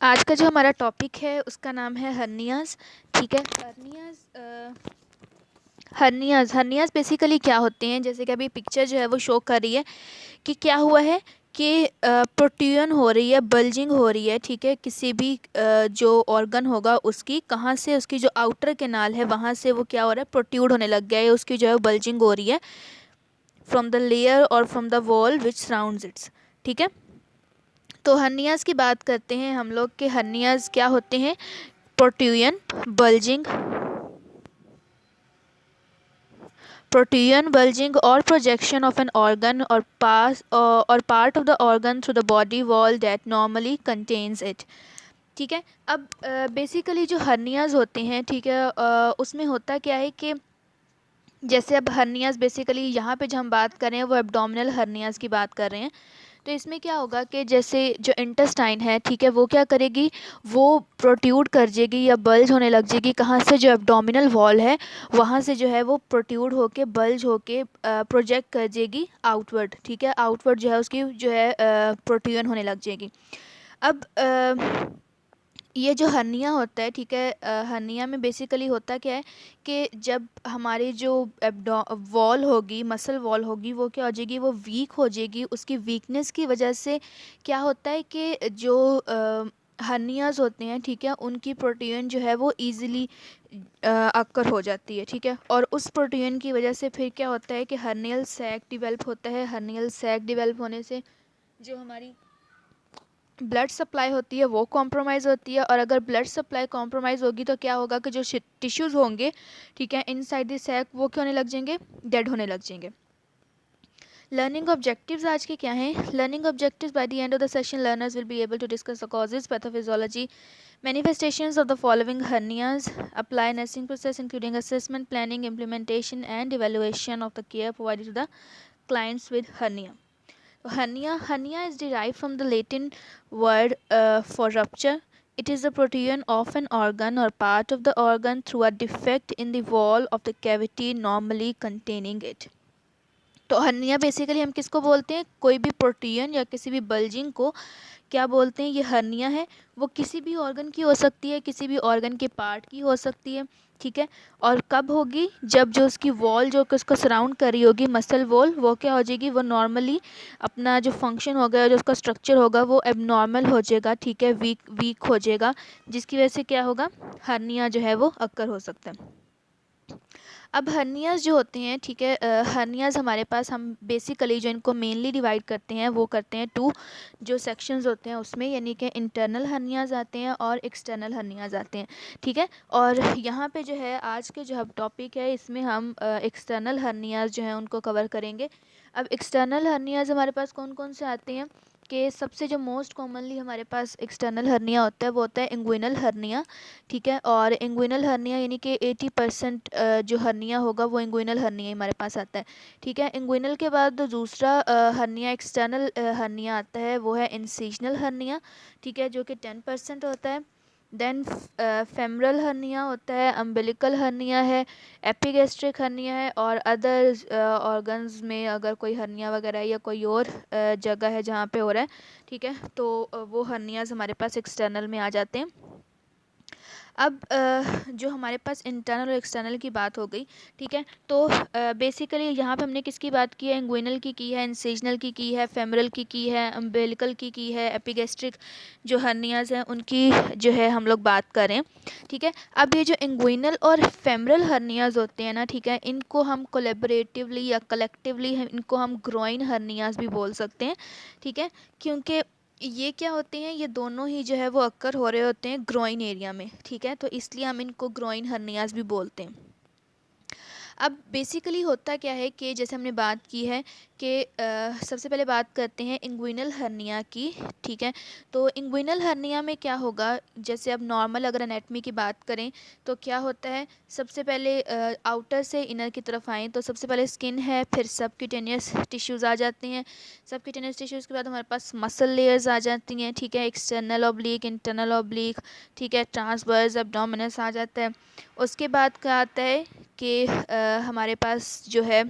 आज का जो हमारा टॉपिक है उसका नाम है हर्नियाज़। ठीक है, हर्नियाज़ बेसिकली क्या होते हैं, जैसे कि अभी पिक्चर जो है वो शो कर रही है कि क्या हुआ है कि प्रोट्यूजन हो रही है, बल्जिंग हो रही है। ठीक है, किसी भी जो ऑर्गन होगा उसकी, कहाँ से, उसकी जो आउटर कैनाल है वहाँ से वो क्या हो रहा है, प्रोट्यूड होने लग गया है, उसकी जो है बल्जिंग हो रही है फ्रॉम द लेयर और from the wall which surrounds it's. ठीक है, तो हर्नियाज़ की बात करते हैं हम लोग कि हर्नियाज़ क्या होते हैं। प्रोट्यूजन, bulging, or projection of an organ or part of the organ through the body wall that normally contains it। ठीक है, अब बेसिकली जो हर्नियाज़ होते हैं, ठीक है, उसमें होता क्या है कि जैसे अब हर्नियाज़ बेसिकली यहाँ पे जो हम बात कर रहे हैं वो एब्डोमिनल हर्नियाज़ की बात कर रहे हैं। तो इसमें क्या होगा कि जैसे जो इंटेस्टाइन है, ठीक है, वो क्या करेगी, वो प्रोट्यूड कर जाएगी या बल्ज होने लग जाएगी। कहाँ से, जो एब्डोमिनल वॉल है वहाँ से जो है वो प्रोट्यूड होके बल्ज होके प्रोजेक्ट कर जाएगी आउटवर्ड। ठीक है, आउटवर्ड जो है उसकी जो है प्रोट्यूजन होने लग जाएगी। अब ये जो हर्निया होता है, ठीक है, हर्निया में बेसिकली होता क्या है कि जब हमारी जो वॉल होगी, मसल वॉल होगी, वो क्या हो जाएगी, वो वीक हो जाएगी। उसकी वीकनेस की वजह से क्या होता है कि जो हर्नियाज होते हैं, ठीक है, उनकी प्रोटीन जो है वो इजीली अक्कर हो जाती है। ठीक है, और उस प्रोटीन की वजह से फिर क्या होता है कि हर्नियल सैक डिवेल्प होता है। हर्नियल सैक डिवेल्प होने से जो हमारी ब्लड सप्लाई होती है वो कॉम्प्रोमाइज़ होती है, और अगर ब्लड सप्लाई कॉम्प्रोमाइज़ होगी तो क्या होगा कि जो टिश्यूज़ होंगे, ठीक है, इनसाइड द सैक, वो क्या होने लग जाएंगे, डेड होने लग जाएंगे। लर्निंग ऑब्जेक्टिव्स आज के क्या हैं। Learning objectives, by the end of the session learners will be able to discuss the causes, pathophysiology, manifestations of the following hernias, apply nursing process including assessment, planning, implementation and evaluation of the care provided to the clients with hernia. Hernia is derived from the Latin word for rupture. It is the protrusion of an organ or part of the organ through a defect in the wall of the cavity normally containing it. तो hernia basically हम किसको बोलते हैं, कोई भी protein या किसी भी बल्जिंग को क्या बोलते हैं, ये हर्निया है। वो किसी भी ऑर्गन की हो सकती है, किसी भी ऑर्गन के पार्ट की हो सकती है। ठीक है, और कब होगी, जब जो उसकी वॉल जो कि उसको सराउंड कर रही होगी, मसल वॉल, वो क्या हो जाएगी, वो नॉर्मली अपना जो फंक्शन होगा, जो उसका स्ट्रक्चर होगा, वो एबनॉर्मल हो जाएगा। ठीक है, वीक हो जाएगा, जिसकी वजह से क्या होगा, हर्निया जो है वो अक्कर हो सकता है। अब हर्नियाज़ जो होते हैं, ठीक है, हर्नियाज़ हमारे पास, हम बेसिकली जो इनको मेनली डिवाइड करते हैं वो करते हैं टू जो सेक्शंस होते हैं उसमें, यानी कि इंटरनल हर्नियाज़ आते हैं और एक्सटर्नल हर्नियाज़ आते हैं। ठीक है, और यहाँ पे जो है आज के जो हम टॉपिक है इसमें हम एक्सटर्नल हर्नियाज़ जो हैं उनको कवर करेंगे। अब एक्सटर्नल हर्नियाज़ हमारे पास कौन कौन से आते हैं कि सबसे जो मोस्ट कॉमनली हमारे पास एक्सटर्नल हर्निया होता है वो होता है इंग्विनल हर्निया। ठीक है, और इंग्विनल हर्निया यानी कि 80% जो हर्निया होगा वो इंग्विनल हर्निया हमारे पास आता है। ठीक है, इंग्विनल के बाद दूसरा हर्निया एक्सटर्नल हर्निया आता है, वो है इंसिजनल हर्निया। ठीक है, जो कि 10% होता है। देन फेमरल हर्निया होता है, अम्बिलिकल हर्निया है, एपिगैस्ट्रिक हर्निया है, और अदर ऑर्गन्स में अगर कोई हर्निया वगैरह है या कोई और जगह है जहाँ पे हो रहा है, ठीक है, तो वो हर्नियाज हमारे पास एक्सटर्नल में आ जाते हैं। अब जो हमारे पास इंटरनल और एक्सटर्नल की बात हो गई, ठीक है, तो बेसिकली यहाँ पे हमने किसकी बात की है, इंग्विनल की है, इंसिजनल की है, फेमरल की है, अम्बिलिकल की है, एपिगैस्ट्रिक जो हर्नियाज हैं उनकी जो है हम लोग बात करें। ठीक है, अब ये जो इंग्विनल और फेमरल हर्नियाज होते हैं ना, ठीक है, इनको हम कोलेबरेटिवली या कलेक्टिवली इनको हम ग्रोइन हर्नियाज भी बोल सकते हैं। ठीक है, क्योंकि ये क्या होते हैं, ये दोनों ही जो है वो अक्कर हो रहे होते हैं ग्रोइन एरिया में। ठीक है, तो इसलिए हम इनको ग्रोइन हर्नियाज भी बोलते हैं। अब बेसिकली होता क्या है कि जैसे हमने बात की है कि सबसे पहले बात करते हैं इंग्विनल हर्निया की। ठीक है, तो इंग्विनल हर्निया में क्या होगा, जैसे अब नॉर्मल अगर एनेटमी की बात करें तो क्या होता है, सबसे पहले आउटर से इनर की तरफ आएँ तो सबसे पहले स्किन है, फिर सबक्यूटेनियस टिश्यूज़ आ जाते हैं। सबक्यूटेनियस टिश्यूज़ के बाद हमारे पास मसल लेयर्स आ जाती हैं। ठीक है, एक्सटर्नल ऑब्लिक, इंटरनल ऑब्लिक, ठीक है, ट्रांसवर्स एब्डोमिनस आ जाता है। उसके बाद क्या आता है कि हमारे पास जो है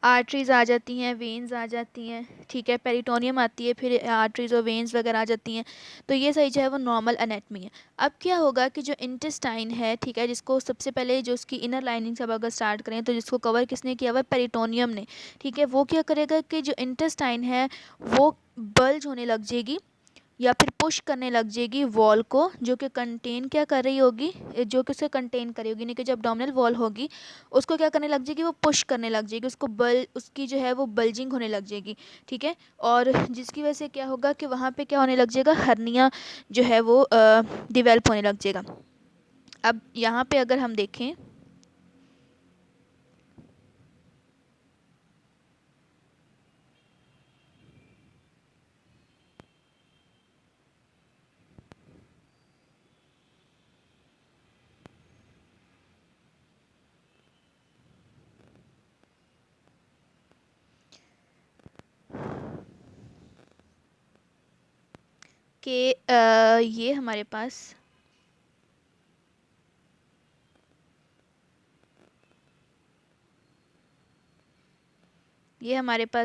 आर्टरीज आ जाती हैं, वेन्स आ जाती हैं, ठीक है, पेरिटोनियम आती है, फिर आर्टरीज और वेन्स वगैरह आ जाती हैं। तो ये सही जो है वो नॉर्मल एनेटमी है। अब क्या होगा कि जो इंटेस्टाइन है, ठीक है, जिसको सबसे पहले जो उसकी इनर लाइनिंग से अब अगर स्टार्ट करें तो जिसको कवर किसने किया हुआ है, पेरिटोनियम ने, ठीक है। वो क्या करेगा कि जो इंटेस्टाइन है वो बल्ज होने लग जाएगी या फिर पुश करने लग जाएगी वॉल को, जो कि कंटेन क्या कर रही होगी, जो कि उसे कंटेन करी होगी, यानी कि जो अब्डोमिनल वॉल होगी उसको क्या करने लग जाएगी, वो पुश करने लग जाएगी, उसको उसकी जो है वो बल्जिंग होने लग जाएगी, ठीक है। और जिसकी वजह से क्या होगा कि वहाँ पे क्या होने लग जाएगा, हर्निया जो है वो डिवेल्प होने लग जाएगा। अब यहाँ पे अगर हम देखें, कि ये हमारे पास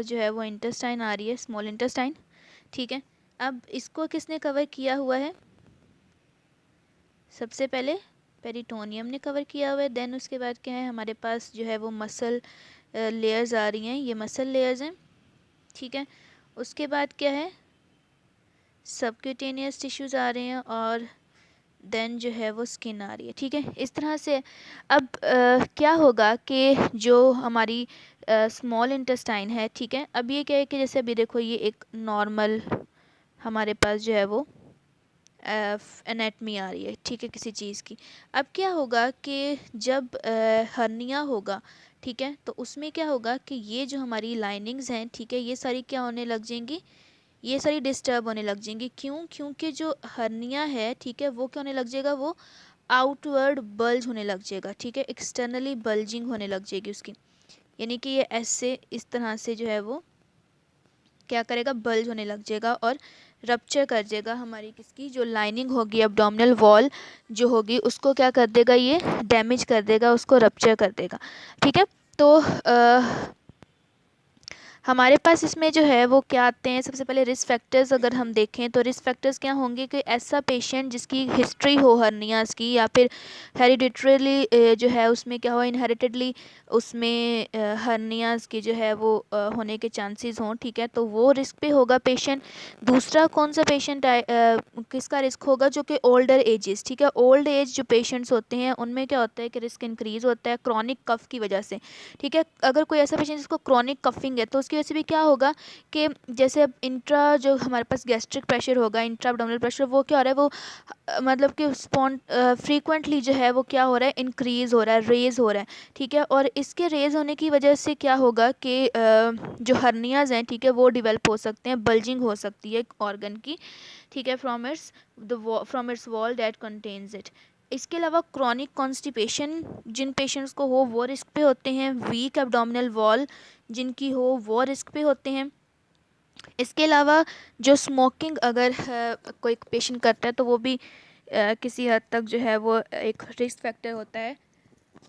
जो है वो इंटेस्टाइन आ रही है, स्मॉल इंटेस्टाइन, ठीक है। अब इसको किसने कवर किया हुआ है, सबसे पहले पेरिटोनियम ने कवर किया हुआ है। देन उसके बाद क्या है, हमारे पास जो है वो मसल लेयर्स आ रही हैं, ये मसल लेयर्स हैं, ठीक है। उसके बाद क्या है, सबक्यूटेनियस टिश्यूज़ आ रहे हैं, और देन जो है वो स्किन आ रही है, ठीक है, इस तरह से। अब क्या होगा कि जो हमारी स्मॉल इंटेस्टाइन है, ठीक है, अब ये क्या है कि जैसे अभी देखो ये एक नॉर्मल हमारे पास जो है वो एनेटमी आ रही है, ठीक है, किसी चीज़ की। अब क्या होगा कि जब हर्निया होगा, ठीक है, तो उसमें क्या होगा कि ये जो हमारी लाइनिंग्स हैं, ठीक है, ये सारी क्या होने लग जाएंगी, ये सारी डिस्टर्ब होने लग जाएंगी। क्यों? क्योंकि जो हर्निया है, ठीक है, वो क्या होने लग जाएगा, वो आउटवर्ड बल्ज होने लग जाएगा, ठीक है, एक्सटर्नली बल्जिंग होने लग जाएगी उसकी, यानी कि ये ऐसे इस तरह से जो है वो क्या करेगा, बल्ज होने लग जाएगा और रप्चर कर देगा हमारी किसकी, जो लाइनिंग होगी एब्डोमिनल वॉल जो होगी उसको क्या कर देगा, ये डैमेज कर देगा, उसको रप्चर कर देगा, ठीक है। तो हमारे पास इसमें जो है वो क्या आते हैं, सबसे पहले रिस्क फैक्टर्स अगर हम देखें तो रिस्क फैक्टर्स क्या होंगे कि ऐसा पेशेंट जिसकी हिस्ट्री हो हर्नियाज की, या फिर हेरिडिटरीली जो है उसमें क्या हो, इनहेरिटेडली उसमें हर्नियाज की जो है वो होने के चांसेस हों, ठीक है, तो वो रिस्क पे होगा पेशेंट। दूसरा कौन सा पेशेंट किसका रिस्क होगा, जो कि ओल्डर एजेस, ठीक है, ओल्ड एज जो पेशेंट्स होते हैं उनमें क्या होता है कि रिस्क इंक्रीज़ होता है क्रॉनिक कफ की वजह से, ठीक है। अगर कोई ऐसा पेशेंट जिसको क्रॉनिक कफिंग है तो उसकी वजह से भी क्या होगा कि जैसे अब इंट्रा जो हमारे पास गैस्ट्रिक प्रेशर होगा, इंट्रा एब्डोमिनल प्रेशर, वो क्या हो रहा है, वो मतलब कि फ्रीक्वेंटली जो है वो क्या हो रहा है, इंक्रीज़ हो रहा है, रेज़ हो रहा है, ठीक है। और इसके रेज़ होने की वजह से क्या होगा कि जो हर्नियाज हैं, ठीक है, वो डिवेल्प हो सकते हैं, बल्जिंग हो सकती है ऑर्गन की, ठीक है, from its wall that contains it. इसके अलावा क्रॉनिक कॉन्स्टिपेशन जिन पेशेंट्स को हो वो रिस्क पे होते हैं, वीक एब्डोमिनल वॉल जिनकी हो वो रिस्क पे होते हैं। इसके अलावा जो स्मोकिंग अगर कोई पेशेंट करता है तो वो भी किसी हद तक जो है वो एक रिस्क फैक्टर होता है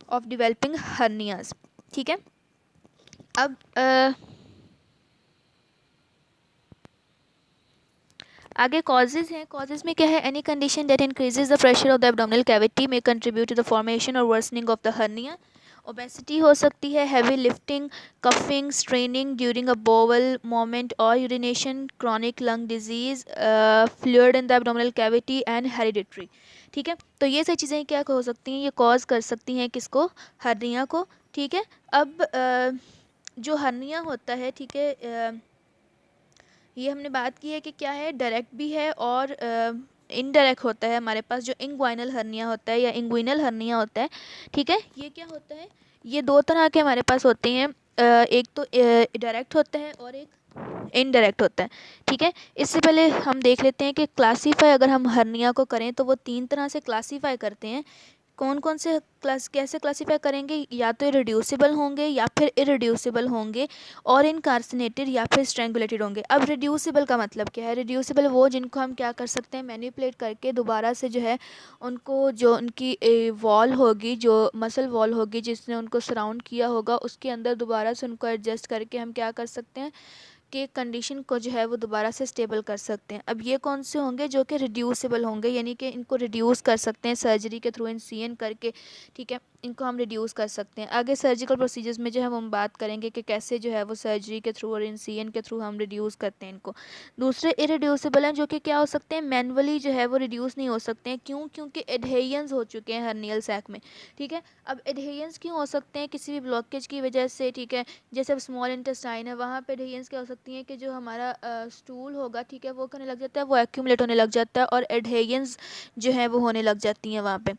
ऑफ डिवेलपिंग हर्नियाज, ठीक है। अब आगे कॉजेज़ हैं, कॉजेज़ में क्या है, any condition that increases the pressure of the abdominal cavity में कंट्रीब्यूट टू द फॉर्मेशन और worsening of the hernia. Obesity हो सकती है, heavy lifting, coughing, straining during a bowel movement और urination, chronic lung disease, fluid in the abdominal cavity and hereditary, ठीक है। तो ये सारी चीज़ें क्या हो सकती हैं, ये कॉज कर सकती हैं किसको, हर्निया को, ठीक है। अब जो हर्निया होता है, ठीक है, ये हमने बात की है कि क्या है, डायरेक्ट भी है और इनडायरेक्ट होता है। हमारे पास जो इंग्वाइनल हर्निया होता है या इंग्विनल हर्निया होता है, ठीक है, ये क्या होता है, ये दो तरह के हमारे पास होते हैं, एक तो डायरेक्ट होता है और एक इनडायरेक्ट होता है, ठीक है। इससे पहले हम देख लेते हैं कि क्लासीफाई अगर हम हर्निया को करें तो वो तीन तरह से क्लासीफाई करते हैं, कौन कौन से कैसे क्लासीफाई करेंगे, या तो रिड्यूसिबल होंगे या फिर इरिड्यूसिबल होंगे, और इनकार्सिनेटेड या फिर स्ट्रेंगुलेटेड होंगे। अब रिड्यूसिबल का मतलब क्या है? रिड्यूसिबल वो जिनको हम क्या कर सकते हैं, मैनिपुलेट करके दोबारा से जो है उनको, जो उनकी वॉल होगी, जो मसल वॉल होगी जिसने उनको सराउंड किया होगा, उसके अंदर दोबारा से उनको एडजस्ट करके हम क्या कर सकते हैं कि कंडीशन को जो है वो दोबारा से स्टेबल कर सकते हैं। अब ये कौन से होंगे? जो कि रिड्यूसिबल होंगे, यानी कि इनको रिड्यूस कर सकते हैं सर्जरी के थ्रू, इनसीएन करके, ठीक है, इनको हम रिड्यूस कर सकते हैं। आगे सर्जिकल प्रोसीजर्स में जो है हम बात करेंगे कि कैसे जो है वो सर्जरी के थ्रू और इनसीएन के थ्रू हम रिड्यूस करते हैं इनको। दूसरे इरिड्यूसिबल हैं जो कि क्या हो सकते हैं, मैनुअली जो है वो रिड्यूस नहीं हो सकते हैं। क्यों? क्योंकि एडहेरेंस हो चुके हैं हर्नियल सैक में, ठीक है। अब एडहेरेंस क्यों हो सकते हैं? किसी भी ब्लॉकेज की वजह से, ठीक है। जैसे अब स्मॉल इंटेस्टाइन है, वहाँ पे एडहेरेंस क्या हो सकती है कि जो हमारा स्टूल होगा, ठीक है, वो करने लग जाता है, वो एक्यूमुलेट होने लग जाता है, और एडहेरेंस जो है वो होने लग जाती हैं वहाँ पे।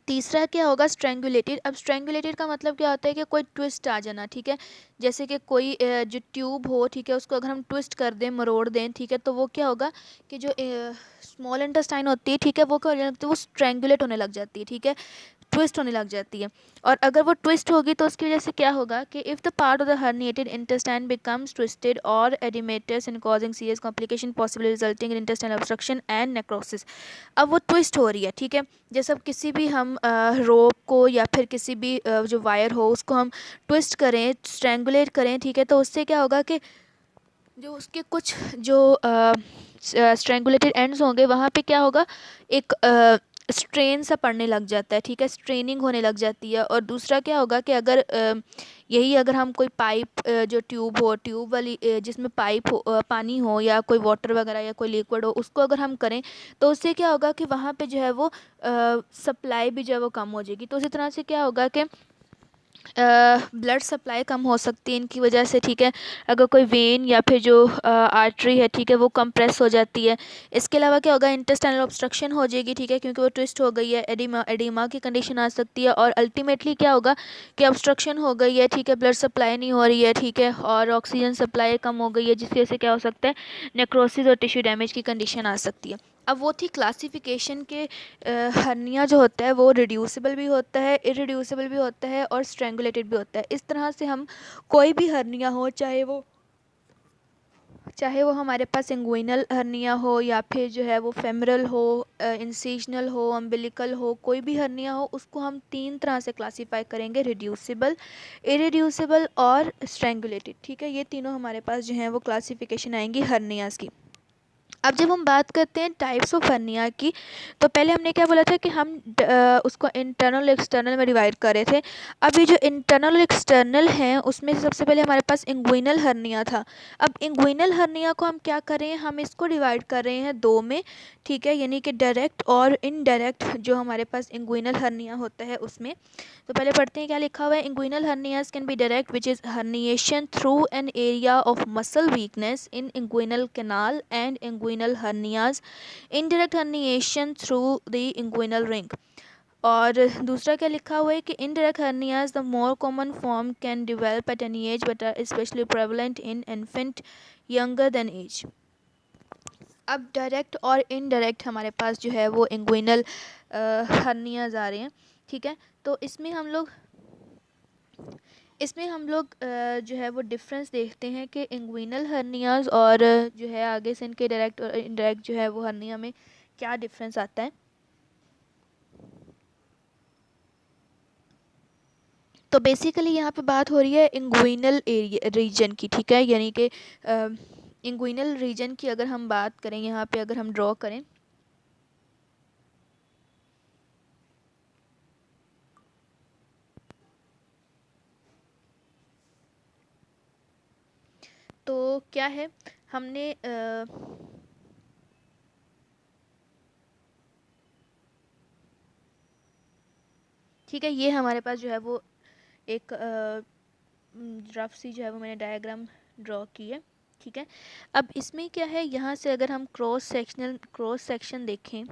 तीसरा क्या होगा? स्ट्रेंगुलेटेड। अब स्ट्रेंगुलेटेड का मतलब क्या होता है कि कोई ट्विस्ट आ जाना, ठीक है। जैसे कि कोई जो ट्यूब हो, ठीक है, उसको अगर हम ट्विस्ट कर दें, मरोड़ दें, ठीक है, तो वो क्या होगा कि जो स्मॉल इंटेस्टाइन होती है, ठीक है, वो क्या हो जाती है, वो स्ट्रेंगुलेट होने लग जाती है, ठीक है, ट्विस्ट होने लग जाती है। और अगर वो ट्विस्ट होगी तो उसकी वजह से क्या होगा कि if the part of the herniated intestine becomes twisted और edematous and causing serious complication possible resulting in intestinal obstruction and necrosis. अब वो ट्विस्ट हो रही है, ठीक है। जैसे अब किसी भी हम रोप को या फिर किसी भी जो वायर हो उसको हम ट्विस्ट करें, स्ट्रेंगुलेट करें, ठीक है, तो उससे क्या होगा कि जो उसके कुछ जो स्ट्रेंगुलेटेड एंड्स होंगे वहाँ पे क्या होगा, एक स्ट्रेन सा पड़ने लग जाता है, ठीक है, स्ट्रेनिंग होने लग जाती है। और दूसरा क्या होगा कि अगर यही अगर हम कोई पाइप जो ट्यूब हो, ट्यूब वाली जिसमें पाइप हो, पानी हो या कोई वाटर वगैरह या कोई लिक्विड हो, उसको अगर हम करें तो उससे क्या होगा कि वहाँ पे जो है वो सप्लाई भी जो है वो कम हो जाएगी। तो उसी तरह से क्या होगा कि ब्लड सप्लाई कम हो सकती है इनकी वजह से, ठीक है। अगर कोई वेन या फिर जो आर्टरी है, ठीक है, वो कंप्रेस हो जाती है। इसके अलावा क्या होगा, इंटेस्टाइनल ऑब्स्ट्रक्शन हो जाएगी, ठीक है, क्योंकि वो ट्विस्ट हो गई है, एडिमा एडिमा की कंडीशन आ सकती है। और अल्टीमेटली क्या होगा कि ऑब्स्ट्रक्शन हो गई है, ठीक है, ब्लड सप्लाई नहीं हो रही है, ठीक है, और ऑक्सीजन सप्लाई कम हो गई है, जिसकी वजह से क्या हो सकता है, नेक्रोसिस और टिश्यू डैमेज की कंडीशन आ सकती है। अब वो थी क्लासिफिकेशन के हर्निया जो होता है वो रिड्यूसिबल भी होता है, इरिड्यूसिबल भी होता है, और स्ट्रेंगुलेटेड भी होता है। इस तरह से हम कोई भी हर्निया हो, चाहे वो हमारे पास इंगुइनल हर्निया हो या फिर जो है वो फेमरल हो, इंसिजनल हो, अम्बिलिकल हो, कोई भी हर्निया हो, उसको हम तीन तरह से क्लासीफाई करेंगे, रिड्यूसिबल, इरिड्यूसिबल और स्ट्रेंगुलेटेड, ठीक है। ये तीनों हमारे पास जो हैं वो क्लासिफिकेशन आएंगी हर्नियाज़ की। अब जब हम बात करते हैं टाइप्स ऑफ हर्निया की, तो पहले हमने क्या बोला था कि हम उसको इंटरनल एक्सटर्नल में डिवाइड कर रहे थे। अब ये जो इंटरनल और एक्सटर्नल हैं उसमें से सबसे पहले हमारे पास इंगुइनल हर्निया था। अब इंगुइनल हर्निया को हम क्या कर रहे हैं, हम इसको डिवाइड कर रहे हैं दो में, ठीक है, यानी कि डायरेक्ट और इनडायरेक्ट जो हमारे पास इंगुइनल हर्निया होता है उसमें। तो पहले पढ़ते हैं क्या लिखा हुआ है। Inguinal hernias can be direct which is herniation through an area of muscle weakness in inguinal canal and inguinal hernias indirect herniation through the inguinal ring. और दूसरा क्या लिखा हुआ है कि indirect hernias the more common form can develop at any age but are specially prevalent in infant younger than age. अब direct और indirect हमारे पास जो है वो इंगुइनल हर्नियाज आ रहे हैं, ठीक है। तो इसमें हम लोग जो है वो डिफरेंस देखते हैं कि इंगुइनल हर्नियाज और जो है आगे से इनके डायरेक्ट और इनडायरेक्ट जो है वो हर्निया में क्या डिफरेंस आता है। तो बेसिकली यहाँ पे बात हो रही है इंगुइनल एरिया रीजन की, ठीक है, यानी कि इंगुइनल रीजन की अगर हम बात करें, यहाँ पे अगर हम ड्रॉ करें, तो क्या है, हमने ठीक है, ये हमारे पास जो है वो एक रफ सी जो है वो मैंने डायग्राम ड्रॉ की है, ठीक है। अब इसमें क्या है, यहाँ से अगर हम क्रॉस सेक्शन देखें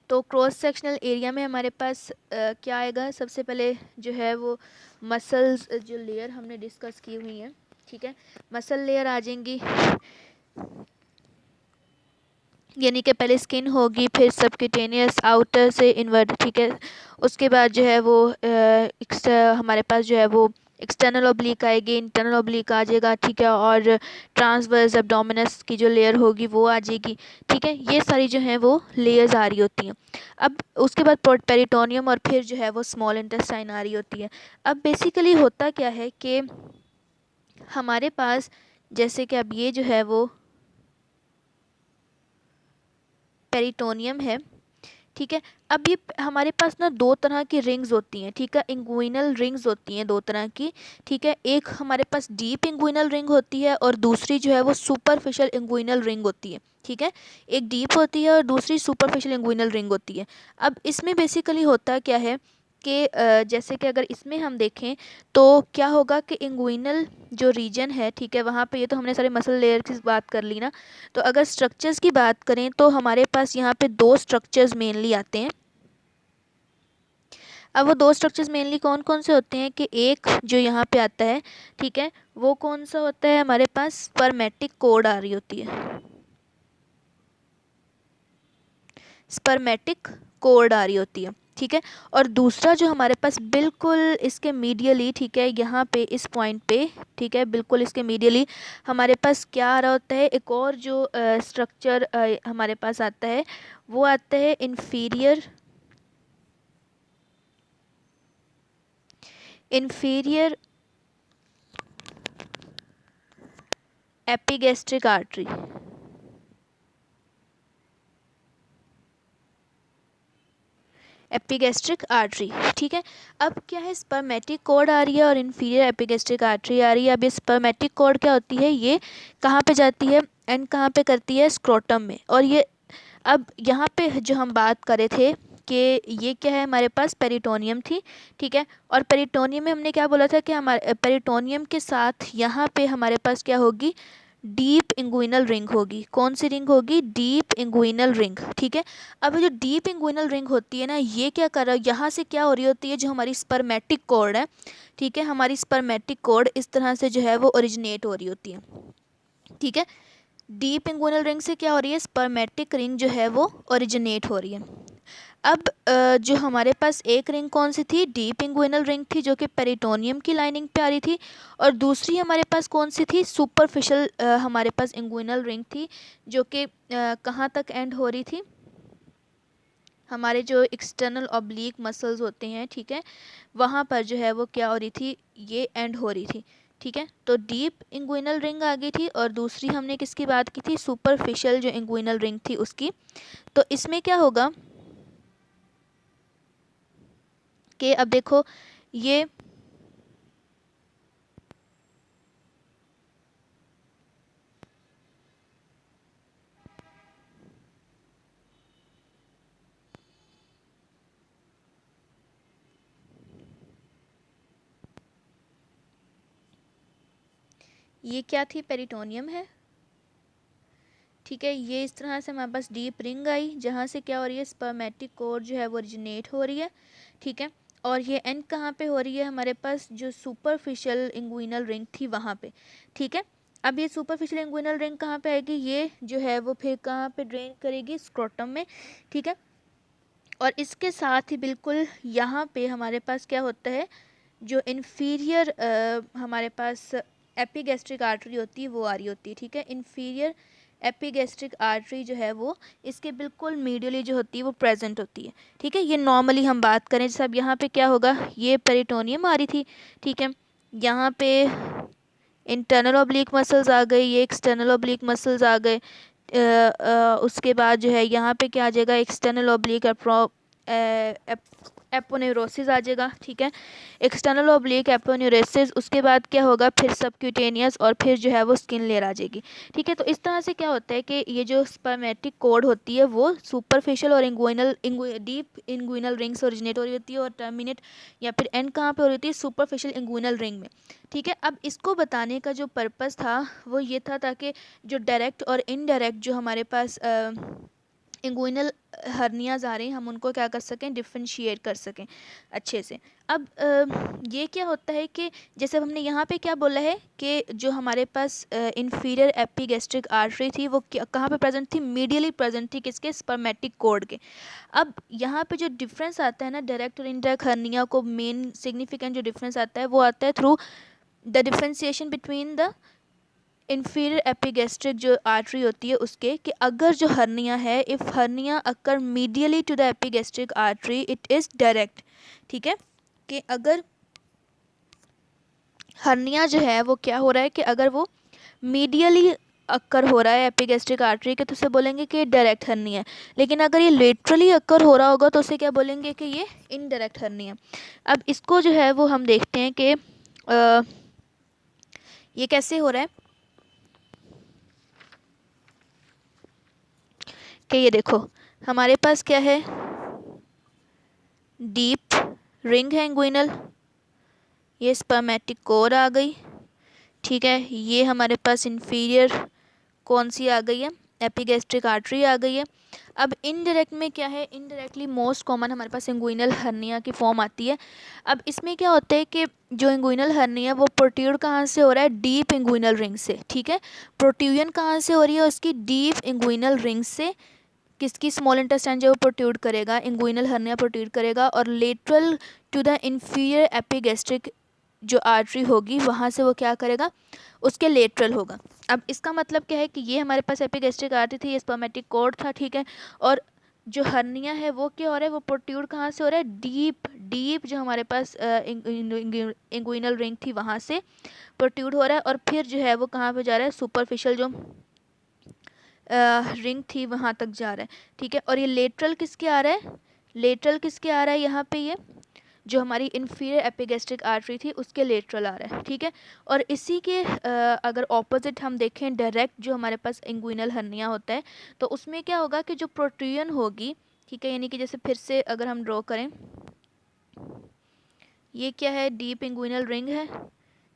तो क्रॉस सेक्शनल एरिया में हमारे पास क्या आएगा, सबसे पहले जो है वो मसल्स जो लेयर हमने डिस्कस की हुई हैं, ठीक है, मसल लेयर आ जाएंगी। यानी कि पहले स्किन होगी, फिर सबक्यूटेनियस आउटर से इनवर्ट, ठीक है। उसके बाद जो है वो हमारे पास जो है वो एक्सटर्नल ओब्लिक आएगी, इंटरनल ओब्लिक आ जाएगा, ठीक है। और ट्रांसवर्स एब्डोमिनस की जो लेयर होगी वो आ जाएगी, ठीक है। ये सारी जो है वो लेयर्स आ रही होती हैं। अब उसके बाद पेरिटोनियम और फिर जो है वो स्मॉल इंटेस्टाइन आ रही होती है। अब बेसिकली होता क्या है कि हमारे पास जैसे कि अब ये जो है वो पेरिटोनियम है, ठीक है। अब ये हमारे पास ना दो तरह की रिंग्स होती हैं, ठीक है। इंगुइनल रिंग्स होती हैं दो तरह की, ठीक है। एक हमारे पास डीप इंगुइनल रिंग होती है और दूसरी जो है वो सुपरफिशियल इंगुइनल रिंग होती है, ठीक है। एक डीप होती है और दूसरी सुपरफिशियल इंगुइनल रिंग होती है। अब इसमें बेसिकली होता क्या है कि जैसे कि अगर इसमें हम देखें तो क्या होगा कि इंगुइनल जो रीजन है, ठीक है, वहाँ पे ये तो हमने सारे मसल लेयर की बात कर ली ना। तो अगर स्ट्रक्चर्स की बात करें तो हमारे पास यहाँ पे दो स्ट्रक्चर्स मेनली आते हैं। अब वो दो स्ट्रक्चर्स मेनली कौन कौन से होते हैं कि एक जो यहाँ पे आता है, ठीक है, वो कौन सा होता है, हमारे पास स्पर्मेटिक कोड आ रही होती है, स्पर्मेटिक कोड आ रही होती है, ठीक है। और दूसरा जो हमारे पास बिल्कुल इसके मीडियली, ठीक है, यहाँ पे इस पॉइंट पे, ठीक है, बिल्कुल इसके मीडियली हमारे पास क्या आ रहा होता है, एक और जो स्ट्रक्चर हमारे पास आता है वो आता है inferior inferior epigastric artery, epigastric artery, ठीक है। अब क्या है, स्पर्मेटिक कॉर्ड आ रही है और इन्फीरियर एपिगैस्ट्रिक आर्टरी आ रही है। अब ये स्पर्मेटिक कॉर्ड क्या होती है, ये कहाँ पे जाती है, एंड कहाँ पे करती है, स्क्रोटम में। और ये अब यहाँ पे जो हम बात कर रहे थे कि ये क्या है, हमारे पास पेरिटोनियम थी, ठीक है। और पेरिटोनियम में हमने क्या बोला था कि हमारे पेरिटोनियम के साथ यहाँ पे हमारे पास क्या होगी, डीप इंगुइनल रिंग होगी। कौन सी रिंग होगी, डीप इंगुइनल रिंग, ठीक है। अब ये जो डीप इंगुइनल रिंग होती है ना, ये क्या कर रहा है, यहाँ से क्या हो रही होती है, जो हमारी स्पर्मेटिक कॉर्ड है, ठीक है, हमारी स्पर्मेटिक कॉर्ड इस तरह से जो है वो ओरिजिनेट हो रही होती है, ठीक है। डीप इंगुइनल रिंग से क्या हो रही है, स्पर्मेटिक रिंग जो है वो ओरिजिनेट हो रही है। अब जो हमारे पास एक रिंग कौन सी थी, डीप इंगुइनल रिंग थी, जो कि पेरिटोनियम की लाइनिंग पे आ रही थी। और दूसरी हमारे पास कौन सी थी, सुपरफिशियल हमारे पास इंगुइनल रिंग थी, जो कि कहाँ तक एंड हो रही थी, हमारे जो एक्सटर्नल ऑब्लिक मसल्स होते हैं, ठीक है, वहाँ पर जो है वो क्या हो रही थी, ये एंड हो रही थी, ठीक है। तो डीप इंगुइनल रिंग आ गई थी और दूसरी हमने किसकी बात की थी, सुपरफिशियल जो इंगुइनल रिंग थी उसकी। तो इसमें क्या होगा कि अब देखो ये क्या थी, पेरिटोनियम है, ठीक है। ये इस तरह से हमारे पास डीप रिंग आई, जहाँ से क्या हो रही है, स्पर्मेटिक कोर जो है वो ओरिजिनेट हो रही है, ठीक है। और ये एंड कहाँ पे हो रही है, हमारे पास जो सुपरफिशियल इंगुइनल रिंग थी वहाँ पे, ठीक है। अब ये सुपरफिशियल इंगुइनल रिंग कहाँ पे आएगी, ये जो है वो फिर कहाँ पे ड्रेन करेगी, स्क्रोटम में, ठीक है। और इसके साथ ही बिल्कुल यहाँ पे हमारे पास क्या होता है, जो इन्फीरियर हमारे पास एपिगैस्ट्रिक आर्टरी होती है वो आ रही होती है, ठीक है। इन्फीरियर एपिगैस्ट्रिक आर्टरी जो है वो इसके बिल्कुल मीडियली जो होती है वो प्रेजेंट होती है, ठीक है। ये नॉर्मली हम बात करें, जैसे अब यहाँ पे क्या होगा, ये पेरिटोनियम आ रही थी, ठीक है। यहाँ पे इंटरनल ऑब्लिक मसल्स आ गए, ये एक्सटर्नल ऑब्लिक मसल्स आ गए। उसके बाद जो है यहाँ पे क्या आ जाएगा, एक्सटर्नल ऑब्लिक एपोनेरोसिस आ जाएगा, ठीक है, एक्सटर्नल ऑब्लिक एपोनेरोसिस। उसके बाद क्या होगा, फिर सबक्यूटेनियस और फिर जो है वो स्किन लेयर आ जाएगी, ठीक है। तो इस तरह से क्या होता है कि ये जो स्पर्मेटिक कोड होती है वो सुपरफिशियल और डीप इंगुइनल रिंग से ओरिजिनेट हो रही होती है और टर्मिनेट या फिर एंड कहाँ पे हो रही होती है, सुपरफिशियल इंगुइनल रिंग में, ठीक है। अब इसको बताने का जो पर्पस था वो ये था ताकि जो डायरेक्ट और इनडायरेक्ट जो हमारे पास इंगुइनल हर्नियाज आ रही हैं, हम उनको क्या कर सकें, डिफ्रेंशिएट कर सकें अच्छे से। अब ये क्या होता है कि जैसे हमने यहाँ पे क्या बोला है कि जो हमारे पास इंफीरियर एपिगैस्ट्रिक आर्टरी थी वो कहाँ पे प्रेजेंट थी, मीडियली प्रेजेंट थी, किसके, स्पर्मेटिक कॉर्ड के। अब यहाँ पे जो डिफरेंस आता है ना डायरेक्ट और इनडायरेक्ट हर्निया को, मेन सिग्निफिकेंट जो डिफरेंस आता है वो आता है through the differentiation between the inferior epigastric जो आर्टरी होती है उसके, कि अगर जो हर्निया है, if hernia occur medially to the epigastric artery it is direct. ठीक है, कि अगर हर्निया जो है वो क्या हो रहा है कि अगर वो मीडियली अक्कर हो रहा है एपिगैस्ट्रिक आर्टरी के तो उसे बोलेंगे कि डायरेक्ट हर्निया है। लेकिन अगर ये लेटरली अक्कर हो रहा होगा तो उसे क्या बोलेंगे कि ये इनडायरेक्ट हर्निया। अब इसको जो है वो हम देखते हैं कि ये कैसे हो रहा है, कि ये देखो हमारे पास क्या है, डीप रिंग है इंगुइनल, ये स्पर्मेटिक कोर आ गई। ठीक है, ये हमारे पास इंफीरियर कौन सी आ गई है, एपिगैस्ट्रिक आर्टरी आ गई है। अब इनडायरेक्ट में क्या है, इनडायरेक्टली मोस्ट कॉमन हमारे पास इंगुइनल हर्निया की फॉर्म आती है। अब इसमें क्या होता है कि जो इंगुइनल हर्निया वो प्रोट्रूड कहाँ से हो रहा है, डीप इंगुइनल रिंग से। ठीक है, प्रोट्रूजन कहाँ से हो रही है उसकी, डीप इंगुइनल रिंग से। किसकी, स्मॉल इंटेस्टाइन जो प्रोट्रूड करेगा, इंगुइनल हर्निया प्रोट्रूड करेगा, और lateral to the inferior epigastric जो आर्टरी होगी वहाँ से वो क्या करेगा, उसके लेटरल होगा। अब इसका मतलब क्या है कि ये हमारे पास एपिगैस्ट्रिक आर्टरी थी, ये स्पर्मेटिक कॉर्ड था। ठीक है, और जो हर्निया है वो क्या हो रहा है, वो प्रोट्रूड कहाँ से हो रहा है, डीप डीप जो हमारे पास इंगुइनल रिंग थी वहाँ से प्रोट्रूड हो रहा है, और फिर जो है वो कहाँ पे जा रहा है, सुपरफिशियल जो रिंग थी वहाँ तक जा रहा है। ठीक है, और ये लेटरल किसके आ रहा है, लेटरल किसके आ रहा है, यहाँ पे ये जो हमारी इंफीरियर एपिगैस्ट्रिक आर्टरी थी उसके लेटरल आ रहा है। ठीक है, और इसी के अगर ऑपोजिट हम देखें डायरेक्ट जो हमारे पास इंगुइनल हर्निया होता है तो उसमें क्या होगा कि जो प्रोट्रूजन होगी, ठीक है, यानी कि जैसे फिर से अगर हम ड्रॉ करें, ये क्या है, डीप इंगुइनल रिंग है।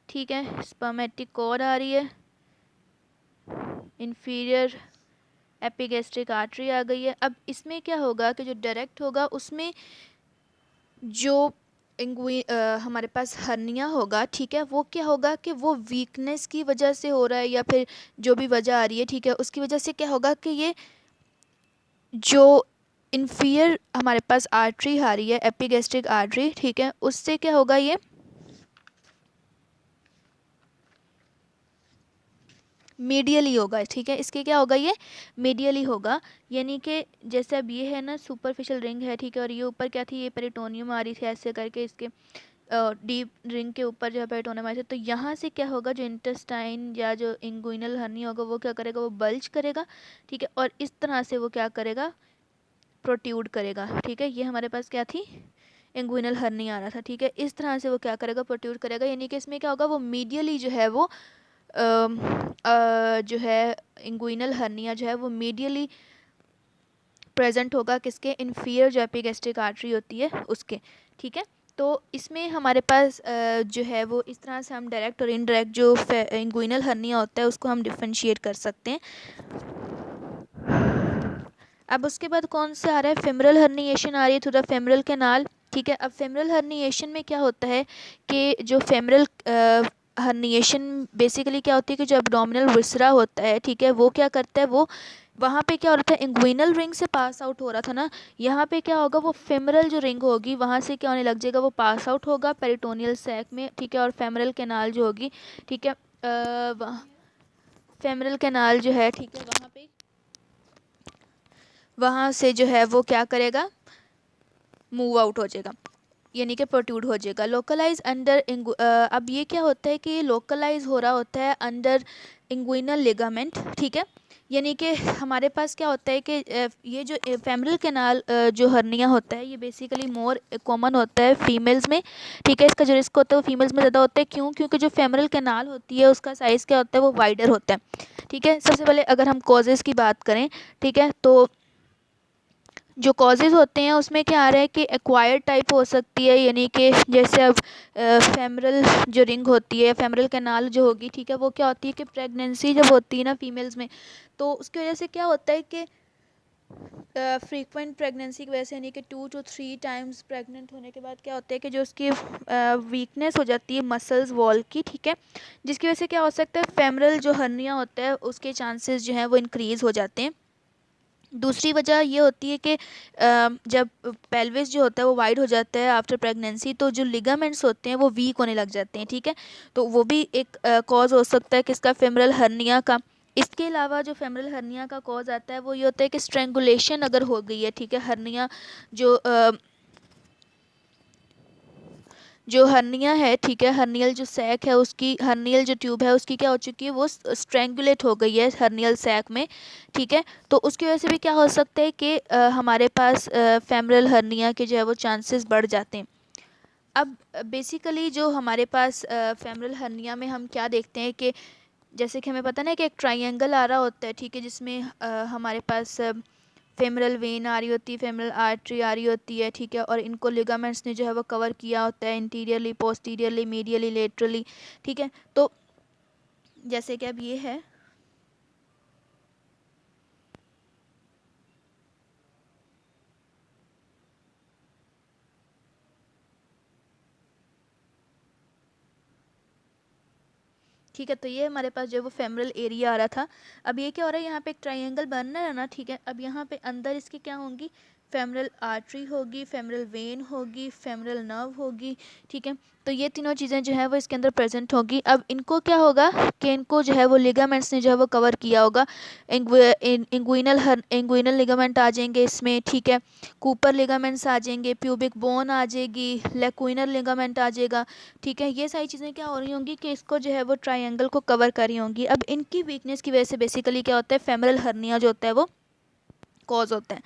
ठीक है, स्पर्मेटिक कॉर्ड आ रही है, इंफीरियर एपिगैस्ट्रिक आर्टरी आ गई है। अब इसमें क्या होगा कि जो डायरेक्ट होगा उसमें जो हमारे पास हर्निया होगा, ठीक है, वो क्या होगा कि वो वीकनेस की वजह से हो रहा है या फिर जो भी वजह आ रही है, ठीक है, उसकी वजह से क्या होगा कि ये जो इन्फीरियर हमारे पास आर्टरी आ रही है, एपिगैस्ट्रिक आर्टरी, ठीक है, उससे क्या होगा, ये मीडियली होगा। ठीक है, इसके क्या होगा, ये मीडियली होगा, यानी कि जैसे अब ये है ना सुपरफिशियल रिंग है। ठीक है, और ये ऊपर क्या थी, ये पेरिटोनियम आ रही थी, ऐसे करके इसके डीप रिंग के ऊपर जो है पेरिटोनियम आया था। तो यहाँ से क्या होगा, जो इंटेस्टाइन या जो इंगुइनल हर्नी होगा वो क्या करेगा, वो बल्ज करेगा। ठीक है, और इस तरह से वो क्या करेगा, प्रोट्यूड करेगा। ठीक है, ये हमारे पास क्या थी, इंगुइनल हर्नी आ रहा था। ठीक है, इस तरह से वो क्या करेगा, प्रोट्यूड करेगा, यानी कि इसमें क्या होगा, वो मीडियली जो है वो जो है इंगुइनल हर्निया जो है वो मीडियली प्रेजेंट होगा, किसके, इंफीरियर जो एपिगैस्ट्रिक आर्टरी होती है उसके। ठीक है, तो इसमें हमारे पास जो है वो इस तरह से हम डायरेक्ट और इनडायरेक्ट जो इंगुइनल हर्निया होता है उसको हम डिफरेंशिएट कर सकते हैं। अब उसके बाद कौन सा आ रहा है, फेमरल हर्निएशन आ रही है थ्रू द फेमरल कैनाल। ठीक है, अब फेमरल हर्निएशन में क्या होता है कि जो फेमरल हर्निएशन बेसिकली क्या होती है कि जो एब्डोमिनल विसरा होता है, ठीक है, वो क्या करता है, वो वहाँ पे क्या हो रहा था, इंगुइनल रिंग से पास आउट हो रहा था ना, यहाँ पे क्या होगा, वो फेमरल जो रिंग होगी वहाँ से क्या होने लग जाएगा, वो पास आउट होगा पेरिटोनियल सैक में। ठीक है, और फेमरल कैनाल जो होगी, ठीक है, फेमरल कैनाल जो है, ठीक है, वहाँ से जो है वो क्या करेगा, मूव आउट हो जाएगा, यानी कि प्रोट्रूड हो जाएगा। लोकलाइज अंडर अब ये क्या होता है कि ये लोकलाइज हो रहा होता है अंडर इंगुइनल लिगामेंट। ठीक है, यानी कि हमारे पास क्या होता है कि ये जो फेमरल कैनाल जो हर्निया होता है ये बेसिकली मोर कॉमन होता है फीमेल्स में। ठीक है, इसका जो रिस्क होता है वो फीमेल्स में ज़्यादा होता है। क्यों, क्योंकि जो फेमरल कैनाल होती है उसका साइज़ क्या होता है, वो वाइडर होता है। ठीक है, सबसे पहले अगर हम कॉजेज़ की बात करें, ठीक है, तो जो कॉजेज़ होते हैं उसमें क्या आ रहा है कि एक्वायर्ड टाइप हो सकती है, यानी कि जैसे अब फेमरल जो रिंग होती है, फेमरल कैनाल जो होगी, ठीक है, वो क्या होती है कि प्रेगनेंसी जब होती है ना फीमेल्स में, तो उसकी वजह से क्या होता है कि फ्रीक्वेंट प्रेगनेंसी की वजह से, यानी कि 2 to 3 टाइम्स प्रेग्नेंट होने के बाद क्या होता है कि जो उसकी वीकनेस हो जाती है मसल्स वॉल की, ठीक है, जिसकी वजह से क्या हो सकता है, फेमरल जो हर्निया होता है उसके चांसेस जो हैं वो इंक्रीज़ हो जाते हैं। दूसरी वजह ये होती है कि जब पेल्विस जो होता है वो वाइड हो जाता है आफ्टर प्रेगनेंसी, तो जो लिगामेंट्स होते हैं वो वीक होने लग जाते हैं, ठीक है, तो वो भी एक कॉज हो सकता है किसका, फेमरल हर्निया का। इसके अलावा जो फेमरल हर्निया का कॉज आता है वो ये होता है कि स्ट्रेंगुलेशन अगर हो गई है, ठीक है, हर्निया जो जो हर्निया है, ठीक है, हर्नियल जो सैक है उसकी, हर्नियल जो ट्यूब है उसकी क्या हो चुकी है, वो स्ट्रेंगुलेट हो गई है हर्नियल सैक में, ठीक है, तो उसकी वजह से भी क्या हो सकता है कि हमारे पास फेमरल हर्निया के जो है वो चांसेस बढ़ जाते हैं। अब बेसिकली जो हमारे पास फेमरल हर्निया में हम क्या देखते हैं कि जैसे कि हमें पता ना कि एक ट्रायंगल आ रहा होता है, ठीक है, जिसमें हमारे पास फेमरल वेन आ रही होती है, फेमरल आर्टरी आ रही होती है, ठीक है, और इनको लिगामेंट्स ने जो है वो कवर किया होता है इंटीरियरली, पोस्टीरियरली, मीडियली, लेटरली, ठीक है, तो जैसे कि अब ये है, ठीक है, तो ये हमारे पास जो है वो फेमरल एरिया आ रहा था। अब ये क्या हो रहा है, यहाँ पे एक ट्रायंगल बन रहा है ना, ठीक है, अब यहाँ पे अंदर इसकी क्या होंगी, फेमरल आर्टरी होगी, फेमरल वेन होगी, फेमरल नर्व होगी, ठीक है, तो ये तीनों चीज़ें जो है वो इसके अंदर प्रेजेंट होगी। अब इनको क्या होगा कि इनको जो है वो लिगामेंट्स ने जो है वो कवर किया होगा, इंग्विनल लिगामेंट आ जाएंगे इसमें, ठीक है, कूपर लिगामेंट्स आ जाएंगे, प्यूबिक बोन आ जाएगी, लेक्विनल लिगामेंट आ जाएगा, ठीक है, ये सारी चीज़ें क्या हो रही होंगी कि इसको जो है वो ट्रायंगल को कवर कर रही होंगी। अब इनकी वीकनेस की वजह से बेसिकली क्या होता है, फेमरल हर्निया जो होता है वो कॉज होता है।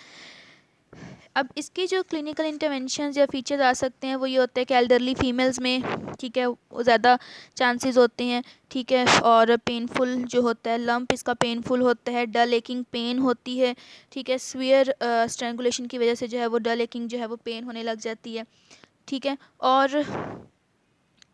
अब इसकी जो क्लिनिकल इंटरवेंशन या फीचर्स आ सकते हैं वो ये होते हैं कि एल्डरली फीमेल्स में, ठीक है, वो ज़्यादा चांसेस होते हैं, ठीक है, और पेनफुल जो होता है, लंप इसका पेनफुल होता है, डल एकिंग पेन होती है, ठीक है, स्वीयर स्ट्रेंगुलेशन की वजह से जो है वो डल एकिंग जो है वो पेन होने लग जाती है, ठीक है, और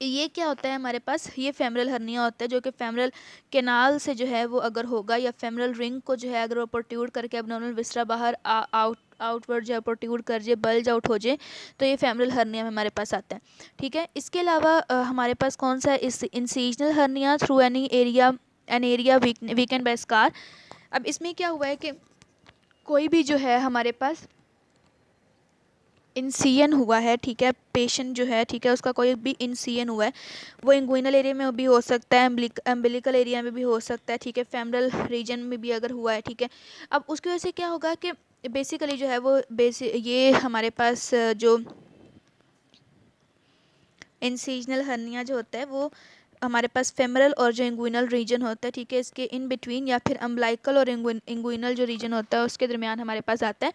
ये क्या होता है हमारे पास, ये फेमरल हर्निया होता है जो कि फेमरल कैनाल से जो है वो अगर होगा, या फेमरल रिंग को जो है अगर वो प्रोट्यूड करके एब्डोमिनल विसरा बाहर आउटवर्ड जो है प्रोट्यूड कर जाए, बल्ज आउट हो जाए, तो ये फेमरल हर्निया में हमारे पास आता है, ठीक है। इसके अलावा हमारे पास कौन सा है, इस incisional hernia through an area weakened by scar. अब इसमें क्या हुआ है कि कोई भी जो है हमारे पास इंसियन हुआ है, ठीक है, पेशेंट जो है, ठीक है, उसका कोई भी इंसियन हुआ है, वो इंग्विनल एरिया में भी हो सकता है, एम्बिलिकल एरिया में भी हो सकता है, ठीक है, फेमरल रीजन में भी अगर हुआ है, ठीक है, अब उसकी वजह से क्या होगा कि बेसिकली जो है वो ये हमारे पास जो इंसिजनल हर्निया जो होता है वो हमारे पास फेमरल और जो इंग्विनल रीजन होता है, ठीक है, इसके इन बिटवीन या फिर अम्बलाइकल और इंग्विनल जो रीजन होता है उसके दरमियान हमारे पास आता है,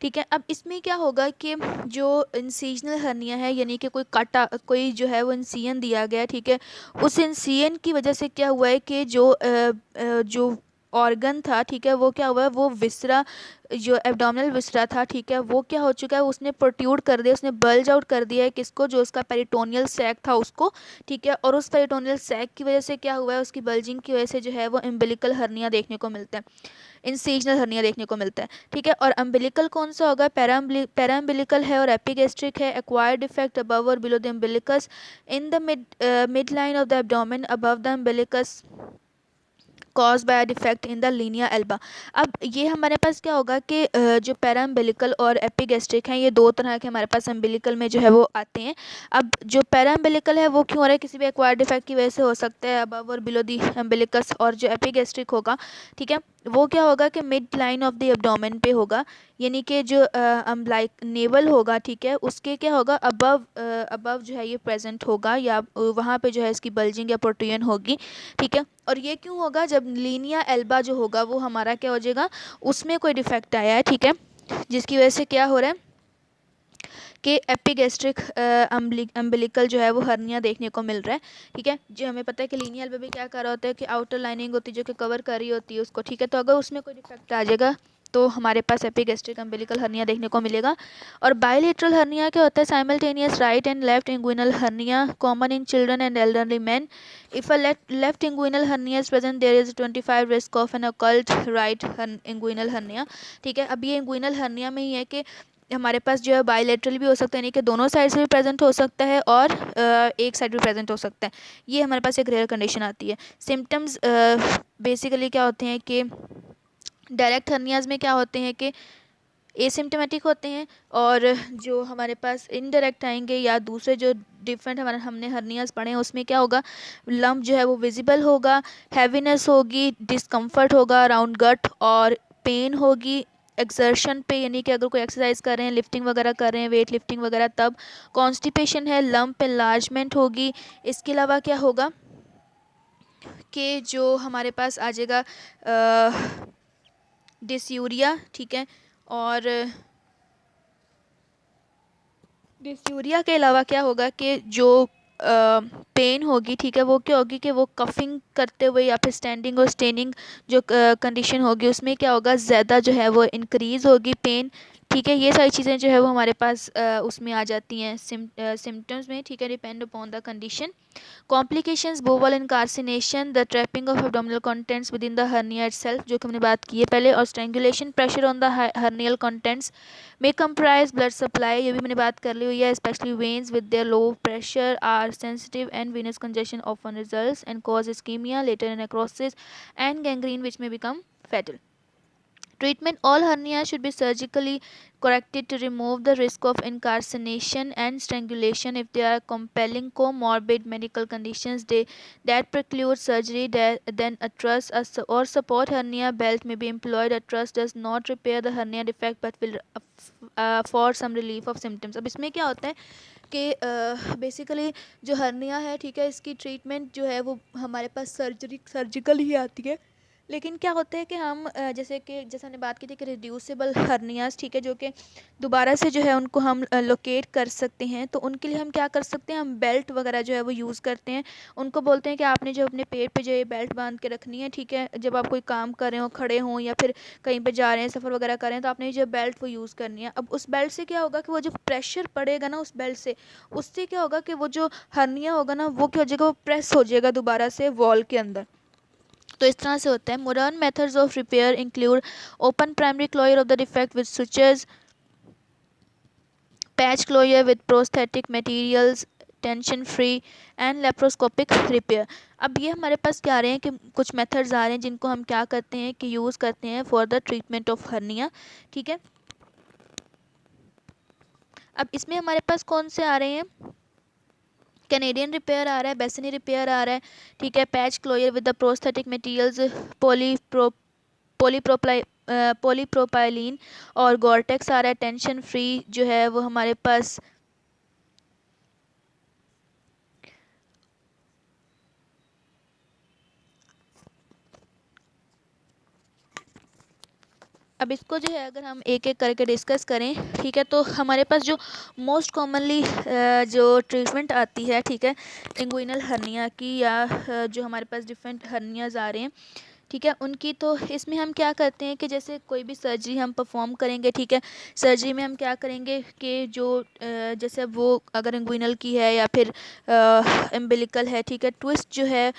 ठीक है। अब इसमें क्या होगा कि जो इंसिजनल हर्निया है, यानी कि कोई जो है वो इंसियन दिया गया है, ठीक है, उस इंसियन की वजह से क्या हुआ है कि जो ऑर्गन था, ठीक है, वो क्या हुआ है, वो विसरा, जो एब्डोमिनल विसरा था, ठीक है, वो क्या हो चुका है, उसने प्रोट्यूड कर दिया, उसने बल्ज आउट कर दिया है किसको, जो उसका पेरिटोनियल सैक था उसको, ठीक है, और उस पेरिटोनियल सैक की वजह से क्या हुआ है, उसकी बल्जिंग की वजह से जो है वो अम्बिलिकल हर्निया देखने को मिलता है, इंसिजनल हर्निया देखने को मिलता है, ठीक है। और अम्बिलिकल कौन सा होगा, पैरा अम्बिलिकल है और एपिगेस्ट्रिक है, एक्वायर्ड डिफेक्ट अबव और below the umbilicus, in the mid line of the abdomen above the umbilicus, cause by defect in the Linnaea Elba. अब ये हमारे पास क्या होगा कि जो पैरा अम्बिलिकल और एपिगेस्ट्रिक हैं, ये दो तरह के हमारे पास अम्बिलिकल में जो है वो आते हैं। अब जो पैरा अम्बिलिकल है वो क्यों हो रहा है, किसी भी एक्वायर्ड डिफेक्ट की वजह से हो सकता है अबव और बिलो दी अम्बिलिकस, और जो एपिगेस्ट्रिक होगा, ठीक है, वो क्या होगा कि mid line of the abdomen पे होगा, यानी कि जो अम्बलाइक नेवल होगा, ठीक है, उसके क्या होगा, अबव जो है ये प्रेजेंट होगा, या वहाँ पे जो है इसकी बल्जिंग या प्रोट्रूजन होगी, ठीक है। और ये क्यों होगा, जब लीनिया एल्बा जो होगा वो हमारा क्या हो जाएगा, उसमें कोई डिफेक्ट आया है, ठीक है, जिसकी वजह से क्या हो रहा है कि एपिगेस्ट्रिक अम्बिलिकल जो है वो हर्निया देखने को मिल रहा है, ठीक है। जो हमें पता है कि लीनिया एल्बा भी क्या कर रहा होता है कि आउटर लाइनिंग होती है जो कि कवर कर रही होती है उसको, ठीक है, तो अगर उसमें कोई डिफेक्ट आ जाएगा तो हमारे पास एपिगैस्ट्रिक अम्बिलिकल हर्निया देखने को मिलेगा। और बायलेटरल हर्निया क्या होता है? Simultaneous right and left inguinal hernia, common in children and elderly man. If a left inguinal hernia is present there is 25 risk of an occult right inguinal hernia. ठीक है, अब ये इंगुइनल हर्निया में ही है कि हमारे पास जो है बायलेटरल भी हो सकता है, यानी कि दोनों साइड से भी प्रेजेंट हो सकता है और एक साइड भी प्रेजेंट हो सकता है। ये हमारे पास एक रेयर कंडीशन आती है। सिम्टम्स बेसिकली क्या होते हैं कि डायरेक्ट हर्नियाज में क्या होते हैं कि एसिम्टोमेटिक होते हैं, और जो हमारे पास इनडायरेक्ट आएंगे या दूसरे जो डिफरेंट हमने हर्नियाज पढ़े हैं उसमें क्या होगा, लंप जो है वो विजिबल होगा, हैवीनेस होगी, डिस्कम्फर्ट होगा अराउंड गट, और पेन होगी एक्सर्शन पे, यानी कि अगर कोई एक्सरसाइज कर रहे हैं, लिफ्टिंग वगैरह कर रहे हैं, वेट लिफ्टिंग वगैरह, तब कॉन्स्टिपेशन है, लंप एनलार्जमेंट होगी। इसके अलावा क्या होगा कि जो हमारे पास आ जाएगा डिस्यूरिया। ठीक है, और डिस्यूरिया के अलावा क्या होगा कि जो पेन होगी, ठीक है, वो क्या होगी कि वो कफिंग करते हुए या फिर स्टैंडिंग और स्टेनिंग जो कंडीशन होगी उसमें क्या होगा, ज़्यादा जो है वो इंक्रीज़ होगी पेन। ठीक है, ये सारी चीज़ें जो है वो हमारे पास उसमें आ जाती हैं सिम्टम्स में। ठीक है, depend upon the condition. Complications, bowel incarceration, the trapping of abdominal contents within the hernia itself, जो कि हमने बात की है पहले, और strangulation, pressure on the hernial contents may compromise blood supply, ये भी मैंने बात कर ली हुई है। Specially veins with their low pressure are sensitive and venous congestion often results and cause ischemia, later necrosis and gangrene which may become fatal. Treatment, all hernias should be surgically corrected to remove the risk of incarceration and strangulation. If there are compelling comorbid medical conditions that preclude surgery, then a truss or support hernia belt may be employed. A truss does not repair the hernia defect but will for some relief of symptoms. अब इसमें क्या होता है कि basically जो hernia है, ठीक है, इसकी ट्रीटमेंट जो है वो हमारे पास सर्जिकल ही आती है। लेकिन क्या होता है कि हम जैसे हमने बात की थी कि रिड्यूसिबल हर्नियाज, ठीक है, जो कि दोबारा से जो है उनको हम लोकेट कर सकते हैं, तो उनके लिए हम क्या कर सकते हैं, हम बेल्ट वगैरह जो है वो यूज़ करते हैं। उनको बोलते हैं कि आपने जो अपने पेट पे जो ये बेल्ट बांध के रखनी है, ठीक है, जब आप कोई काम कर रहे हो, खड़े हों या फिर कहीं पे जा रहे हैं, सफ़र वगैरह कर रहे हैं, तो आपने जो बेल्ट वो यूज़ करनी है। अब उस बेल्ट से क्या होगा कि वो जो प्रेशर पड़ेगा ना उस बेल्ट से, उससे क्या होगा कि वो जो हर्निया होगा ना वो क्या हो जाएगा, वो प्रेस हो जाएगा दोबारा से वॉल के अंदर। तो इस तरह से होता है। Modern methods of repair include open primary closure of the defect with sutures, patch closure with prosthetic materials, tension free and laparoscopic repair. अब ये हमारे पास क्या आ रहे हैं कि कुछ मेथड्स आ रहे हैं जिनको हम क्या करते हैं कि यूज़ करते हैं for the treatment of hernia. ठीक है, अब इसमें हमारे पास कौन से आ रहे हैं, कैनेडियन रिपेयर आ रहा है, बेसिनी रिपेयर आ रहा है, ठीक है, patch closure with the prosthetic materials, polypropylene और गोरटेक्स आ रहा है, टेंशन फ्री जो है वो हमारे पास अब इसको जो है अगर हम एक एक करके डिस्कस करें, ठीक है, तो हमारे पास जो मोस्ट कॉमनली जो ट्रीटमेंट आती है, ठीक है, इंगुइनल हर्निया की, या जो हमारे पास डिफरेंट हर्नियाज आ रहे हैं, ठीक है, उनकी, तो इसमें हम क्या करते हैं कि जैसे कोई भी सर्जरी हम परफॉर्म करेंगे, ठीक है, सर्जरी में हम क्या करेंगे कि जो जैसे वो अगर इंगुइनल की है या फिर एम्बिलिकल है, ठीक है, ट्विस्ट जो है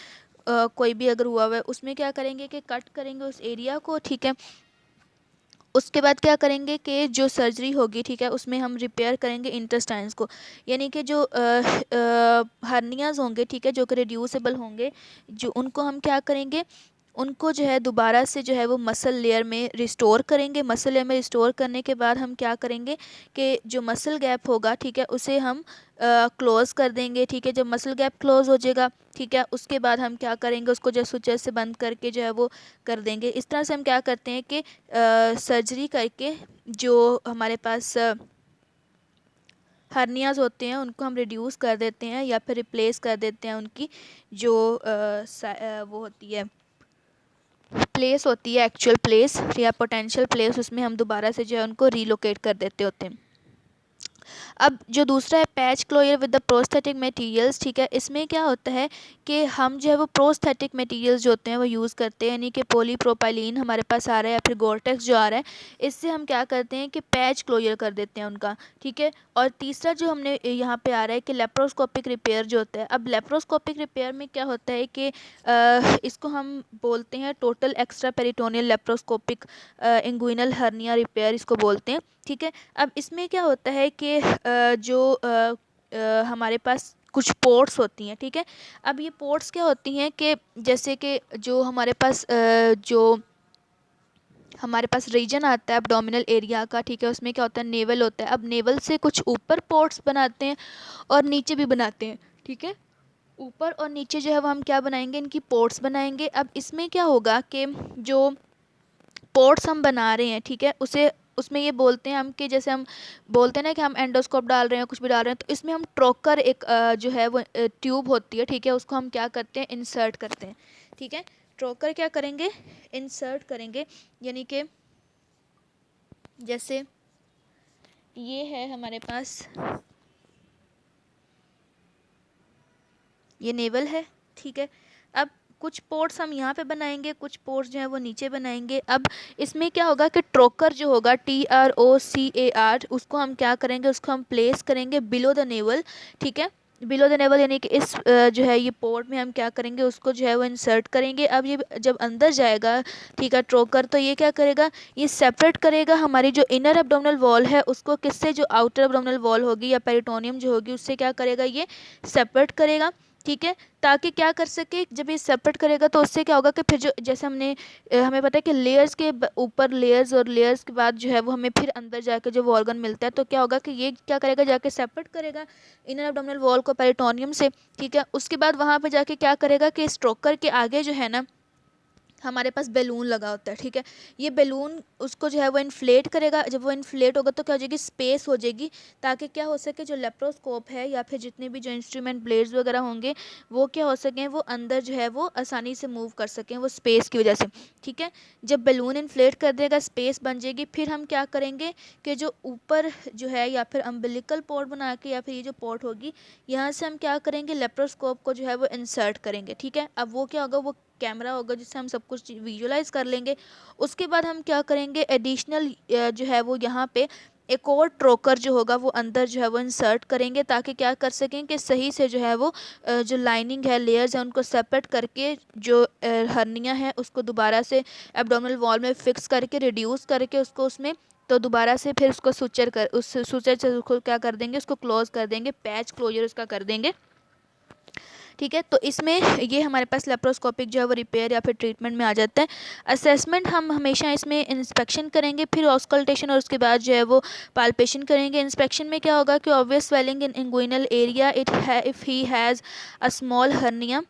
कोई भी अगर हुआ हुआ है उसमें क्या करेंगे कि कट करेंगे उस एरिया को, ठीक है, उसके बाद क्या करेंगे कि जो सर्जरी होगी, ठीक है, उसमें हम रिपेयर करेंगे इंटेस्टाइन्स को, यानी कि जो हर्नियाज होंगे, ठीक है, जो कि रिड्यूसेबल होंगे, जो उनको हम क्या करेंगे, उनको जो है दोबारा से जो है वो मसल लेयर में रिस्टोर करेंगे। मसल लेयर में रिस्टोर करने के बाद हम क्या करेंगे कि जो मसल गैप होगा, ठीक है, उसे हम क्लोज़ कर देंगे। ठीक है, जब मसल गैप क्लोज़ हो जाएगा, ठीक है, उसके बाद हम क्या करेंगे, उसको जो सुचर से बंद करके जो है वो कर देंगे। इस तरह से हम क्या करते हैं कि सर्जरी करके जो हमारे पास हर्नियाज होते हैं उनको हम रिड्यूस कर देते हैं या फिर रिप्लेस कर देते हैं। उनकी जो वो होती है प्लेस होती है, एक्चुअल प्लेस या पोटेंशियल प्लेस, उसमें हम दोबारा से जो है उनको रीलोकेट कर देते होते हैं। अब जो दूसरा है patch closure with the prosthetic materials, ठीक है, इसमें क्या होता है कि हम जो है वो प्रोस्थेटिक मटेरियल्स जो होते हैं वो यूज़ करते हैं, यानी कि पॉलीप्रोपाइलीन हमारे पास आ रहा है या फिर गोरटेक्स जो आ रहा है, इससे हम क्या करते हैं कि पैच क्लोजर कर देते हैं उनका, ठीक है। और तीसरा जो हमने यहाँ पे आ रहा है कि लेप्रोस्कोपिक रिपेयर जो होता है। अब लेप्रोस्कोपिक रिपेयर में क्या होता है कि इसको हम बोलते हैं total extra peritoneal laparoscopic inguinal hernia repair इसको बोलते हैं, ठीक है। अब इसमें क्या होता है कि हमारे पास कुछ पोर्ट्स होती हैं, ठीक है। अब ये पोर्ट्स क्या होती हैं कि जैसे कि जो हमारे पास रीजन आता है एब्डोमिनल एरिया का, ठीक है, उसमें क्या होता है नेवल होता है। अब नेवल से कुछ ऊपर पोर्ट्स बनाते हैं और नीचे भी बनाते हैं, ठीक है। ऊपर और नीचे जो है वो हम क्या बनाएंगे, इनकी पोर्ट्स बनाएंगे। अब इसमें क्या होगा कि जो पोर्ट्स हम बना रहे हैं, ठीक है, उसे उसमें ये बोलते हैं हम कि जैसे हम बोलते हैं ना कि हम एंडोस्कोप डाल रहे हैं, कुछ भी डाल रहे हैं, तो इसमें हम ट्रोकर एक जो है वो ट्यूब होती है, ठीक है, उसको हम क्या करते हैं इंसर्ट करते हैं, ठीक है। ट्रोकर क्या करेंगे, इंसर्ट करेंगे, यानी कि जैसे ये है हमारे पास, ये नेवल है, ठीक है। अब कुछ पोर्ट्स हम यहाँ पे बनाएंगे, कुछ पोर्ट्स जो है वो नीचे बनाएंगे। अब इसमें क्या होगा कि ट्रोकर जो होगा TROCAR, उसको हम क्या करेंगे, उसको हम प्लेस करेंगे बिलो द नेवल, ठीक है, बिलो द नेवल, यानी कि इस जो है ये पोर्ट में हम क्या करेंगे, उसको जो है वो इंसर्ट करेंगे। अब ये जब अंदर जाएगा, ठीक है, ट्रोकर, तो ये क्या करेगा, ये सेपरेट करेगा हमारी जो इनर एब्डोमिनल वॉल है उसको किससे, जो आउटर एब्डोमिनल वॉल होगी या पेरिटोनियम जो होगी उससे क्या करेगा, ये सेपरेट करेगा, ठीक है। ताकि क्या कर सके, जब ये सेपरेट करेगा तो उससे क्या होगा कि फिर जो जैसे हमें पता है कि लेयर्स के ऊपर लेयर्स और लेयर्स के बाद जो है वो हमें फिर अंदर जाके जो वो ऑर्गन मिलता है, तो क्या होगा कि ये क्या करेगा, जाके सेपरेट करेगा इनर एब्डोमिनल वॉल को पेरिटोनियम से, ठीक है। उसके बाद वहाँ पे जाके क्या करेगा कि स्ट्रोकर के आगे जो है ना हमारे पास बैलून लगा होता है, ठीक है। ये बैलून उसको जो है वो इन्फ्लेट करेगा। जब वो इन्फ्लेट होगा तो क्या हो जाएगी, स्पेस हो जाएगी, ताकि क्या हो सके, जो लेप्रोस्कोप है या फिर जितने भी जो इंस्ट्रूमेंट ब्लेड्स वगैरह होंगे वो क्या हो सकें, वो अंदर जो है वो आसानी से मूव कर सकें, वो स्पेस की वजह से, ठीक है। जब बैलून इन्फ्लेट कर देगा, स्पेस बन जाएगी, फिर हम क्या करेंगे कि जो ऊपर जो है या फिर अम्बिलिकल पोर्ट बना के या फिर ये जो पोर्ट होगी, यहाँ से हम क्या करेंगे, लेप्रोस्कोप को जो है वो इंसर्ट करेंगे, ठीक है। अब वो क्या होगा, वो कैमरा होगा जिससे हम सब कुछ विजुलाइज कर लेंगे। उसके बाद हम क्या करेंगे, एडिशनल जो है वो यहाँ पे एक और ट्रोकर जो होगा वो अंदर जो है वो इंसर्ट करेंगे, ताकि क्या कर सकें कि सही से जो है वो जो लाइनिंग है, लेयर्स हैं, उनको सेपरेट करके जो हर्निया है उसको दोबारा से एब्डोमिनल वॉल में फिक्स करके रिड्यूस करके उसको उसमें, तो दोबारा से फिर उसको उस सुचर से उसको क्या कर देंगे, उसको क्लोज कर देंगे, पैच क्लोजर उसका कर देंगे, ठीक है। तो इसमें ये हमारे पास लेप्रोस्कोपिक जो है वो रिपेयर या फिर ट्रीटमेंट में आ जाता है। असेसमेंट हम हमेशा इसमें इंस्पेक्शन करेंगे, फिर ऑस्कल्टेशन और उसके बाद जो है वो पाल्पेशन करेंगे। इंस्पेक्शन में क्या होगा कि obvious swelling in inguinal area if he has a small hernia,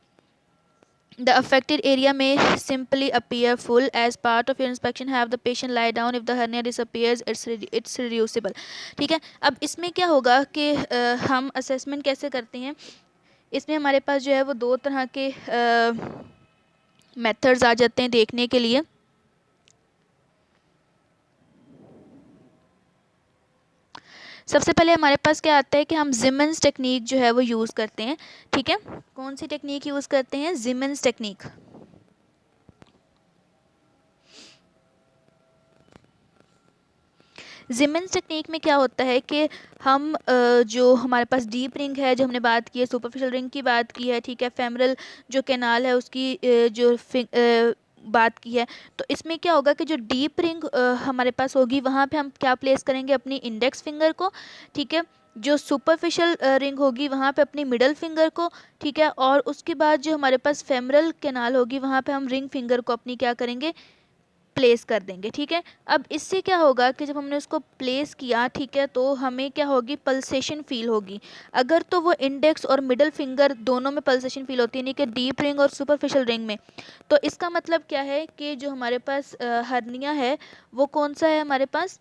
the affected area may simply appear full. As part of your inspection, have the patient lie down. If the hernia disappears, it's reducible, ठीक है। अब इसमें क्या होगा कि हम assessment कैसे करते हैं, इसमें हमारे पास जो है वो दो तरह के मेथड्स आ जाते हैं देखने के लिए। सबसे पहले हमारे पास क्या आता है कि हम जिमेंस टेक्निक जो है वो यूज़ करते हैं, ठीक है। कौन सी टेक्निक यूज़ करते हैं, जिमेंस टेक्निक। जिमेंस टेक्निक में क्या होता है कि हम जो हमारे पास डीप रिंग है, जो हमने बात की है, सुपरफिशियल रिंग की बात की है, ठीक है, फेमरल जो कैनाल है उसकी बात की है, तो इसमें क्या होगा कि जो डीप रिंग हमारे पास होगी वहाँ पे हम क्या प्लेस करेंगे, अपनी इंडेक्स फिंगर को, ठीक है। जो सुपरफिशियल रिंग होगी वहाँ पे अपनी मिडल फिंगर को, ठीक है। और उसके बाद जो हमारे पास फेमरल कैनाल होगी वहाँ पे हम रिंग फिंगर को अपनी क्या करेंगे, प्लेस कर देंगे, ठीक है। अब इससे क्या होगा कि जब हमने उसको प्लेस किया, ठीक है, तो हमें क्या होगी, पल्सेशन फील होगी। अगर तो वो इंडेक्स और मिडल फिंगर दोनों में पल्सेशन फील होती है, यानी कि डीप रिंग और सुपरफिशियल रिंग में, तो इसका मतलब क्या है कि जो हमारे पास हर्निया है वो कौन सा है, हमारे पास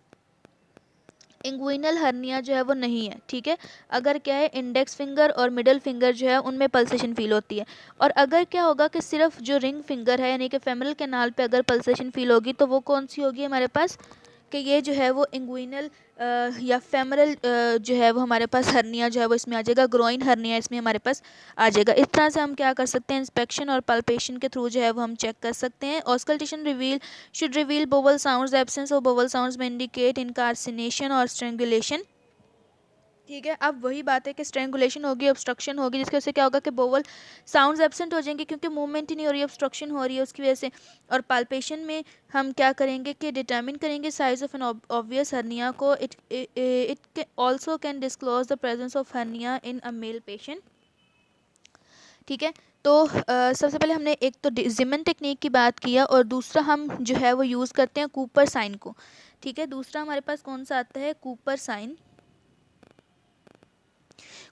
इंगुइनल हर्निया जो है वो नहीं है, ठीक है। अगर क्या है, इंडेक्स फिंगर और मिडल फिंगर जो है उनमें पल्सेशन फील होती है। और अगर क्या होगा कि सिर्फ जो रिंग फिंगर है यानी कि फेमरल कैनाल पे अगर पल्सेशन फील होगी, तो वो कौन सी होगी हमारे पास, कि ये जो है वो इंग्विनल या फेमरल जो है वो हमारे पास हर्निया जो है वो इसमें आ जाएगा, ग्रोइन हर्निया इसमें हमारे पास आ जाएगा। इस तरह से हम क्या कर सकते हैं, इंस्पेक्शन और पल्पेशन के थ्रू जो है वो हम चेक कर सकते हैं। Auscultation should reveal bowel sounds, absence of bowel sounds में इंडिकेट इनकार्सिनेशन और स्ट्रेंगुलेशन। ठीक है, अब वही बात है कि स्ट्रेंगुलेशन होगी, ऑब्स्ट्रक्शन होगी, जिसकी वजह से क्या होगा कि बोवल साउंड्स एब्सेंट हो जाएंगे क्योंकि मूवमेंट ही नहीं हो रही है, ऑब्स्ट्रक्शन हो रही है उसकी वजह से। और पाल्पेशन में हम क्या करेंगे कि डिटरमिन करेंगे size of an obvious hernia को। It also can disclose the presence of hernia in a male patient. ठीक है, तो सबसे पहले हमने एक तो जिमन टेक्निक की बात किया और दूसरा हम जो है वो यूज़ करते हैं कूपर साइन को। ठीक है, दूसरा हमारे पास कौन सा आता है, कूपर साइन।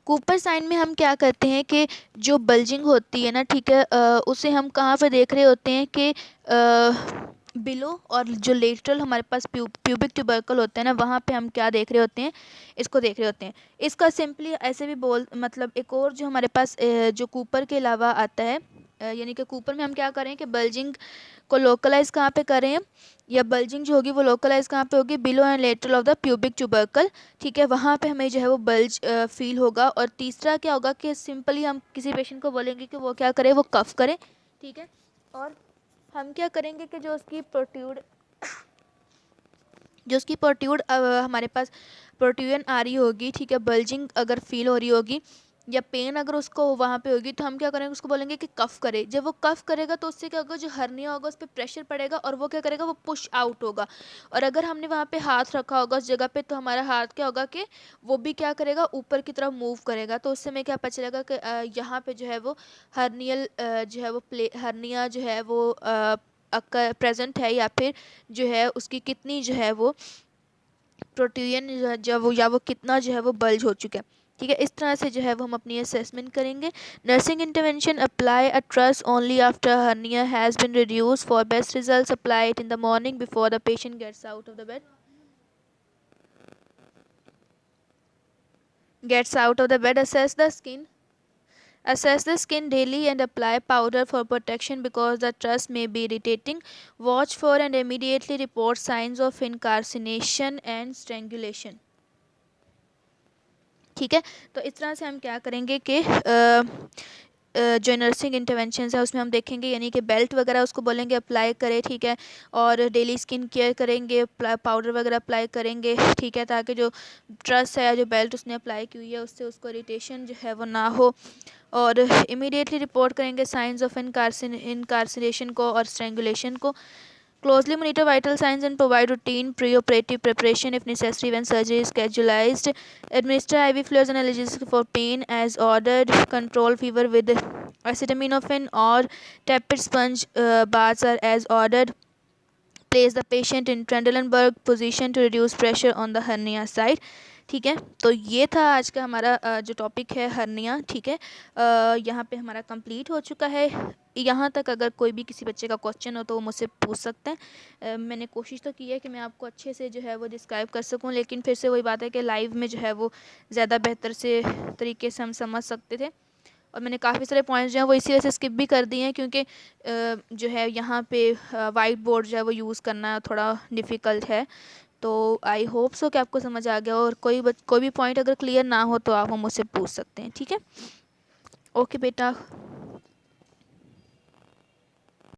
कूपर साइन में हम क्या करते हैं कि जो बल्जिंग होती है ना, ठीक है, उसे हम कहाँ पे देख रहे होते हैं कि बिलो और जो लेटरल हमारे पास प्यूबिक ट्यूबरकल होता है ना, वहाँ पे हम क्या देख रहे होते हैं, इसको देख रहे होते हैं। इसका सिंपली ऐसे भी मतलब एक और जो हमारे पास जो कूपर के अलावा आता है, यानी कि कूपर में हम क्या करें कि बल्जिंग को लोकलाइज कहाँ पे करें, या बल्जिंग जो होगी वो लोकलाइज कहाँ पे होगी, below and lateral of the pubic tubercle. ठीक है, वहाँ पे हमें जो है वो बल्ज फील होगा। और तीसरा क्या होगा कि सिंपली हम किसी पेशेंट को बोलेंगे कि वो क्या करे, वो कफ करे। ठीक है, और हम क्या करेंगे कि जो उसकी प्रोट्यूड हमारे पास प्रोट्यूजन आ रही होगी, ठीक है, बल्जिंग अगर फील हो रही होगी या पेन अगर उसको वहाँ पे होगी, तो हम क्या करेंगे, उसको बोलेंगे कि कफ करे। जब वो कफ करेगा तो उससे क्या होगा, जो हर्निया होगा उस पर प्रेशर पड़ेगा और वो क्या करेगा, वो पुश आउट होगा। और अगर हमने वहाँ पे हाथ रखा होगा उस जगह पे, तो हमारा हाथ क्या होगा कि वो भी क्या करेगा, ऊपर की तरफ मूव करेगा। तो उससे हमें क्या पता चलेगा कि यहाँ पे जो है वो हर्नियल जो है वो हर्निया जो है वो प्रेजेंट है, या फिर जो है उसकी कितनी जो है वो प्रोट्यूजन जो वो या वो कितना जो है वो बल्ज हो चुका है। ठीक है, इस तरह से जो है वो हम अपनी असेसमेंट करेंगे। Nursing intervention, apply a truss only after hernia has been reduce. For best results apply it in the morning before the patient gets out of the bed. Assess the skin daily and apply powder for protection because the truss may be irritating. Watch for and immediately report signs of incarcination and strangulation. ठीक है, तो इस तरह से हम क्या करेंगे कि जो नर्सिंग इंटरवेंशंस है उसमें हम देखेंगे, यानी कि बेल्ट वगैरह उसको बोलेंगे अप्लाई करें। ठीक है, और डेली स्किन केयर करेंगे, पाउडर वगैरह अप्लाई करेंगे। ठीक है, ताकि जो ट्रस है, जो बेल्ट उसने अप्लाई की हुई है, उससे उसको इरिटेशन जो है वो ना हो। और इमीडिएटली रिपोर्ट करेंगे साइंस ऑफ इनकार्सिनेशन को और स्ट्रेंगुलेशन को। Closely monitor vital signs and provide routine pre-operative preparation if necessary when surgery is scheduled. Administer IV fluids and analgesics for pain as ordered. Control fever with acetaminophen or tepid sponge baths are as ordered. Place the patient in Trendelenburg position to reduce pressure on the hernia side. ठीक है, तो ये था आज का हमारा जो topic है हर्निया। ठीक है, यहाँ पे हमारा कंप्लीट हो चुका है। यहाँ तक अगर कोई भी किसी बच्चे का क्वेश्चन हो तो वो मुझसे पूछ सकते हैं। मैंने कोशिश तो की है कि मैं आपको अच्छे से जो है वो डिस्क्राइब कर सकूँ, लेकिन फिर से वही बात है कि लाइव में जो है वो ज़्यादा बेहतर से तरीके से हम समझ सकते थे। और मैंने काफ़ी सारे पॉइंट्स जो हैं वो इसी वजह से स्किप भी कर दिए हैं, क्योंकि जो है यहाँ पे वाइट बोर्ड जो है वो यूज़ करना थोड़ा डिफ़िकल्ट है। तो आई होप सो कि आपको समझ आ गया, और कोई भी पॉइंट अगर क्लियर ना हो तो आप मुझसे पूछ सकते हैं। ठीक है, ओके बेटा।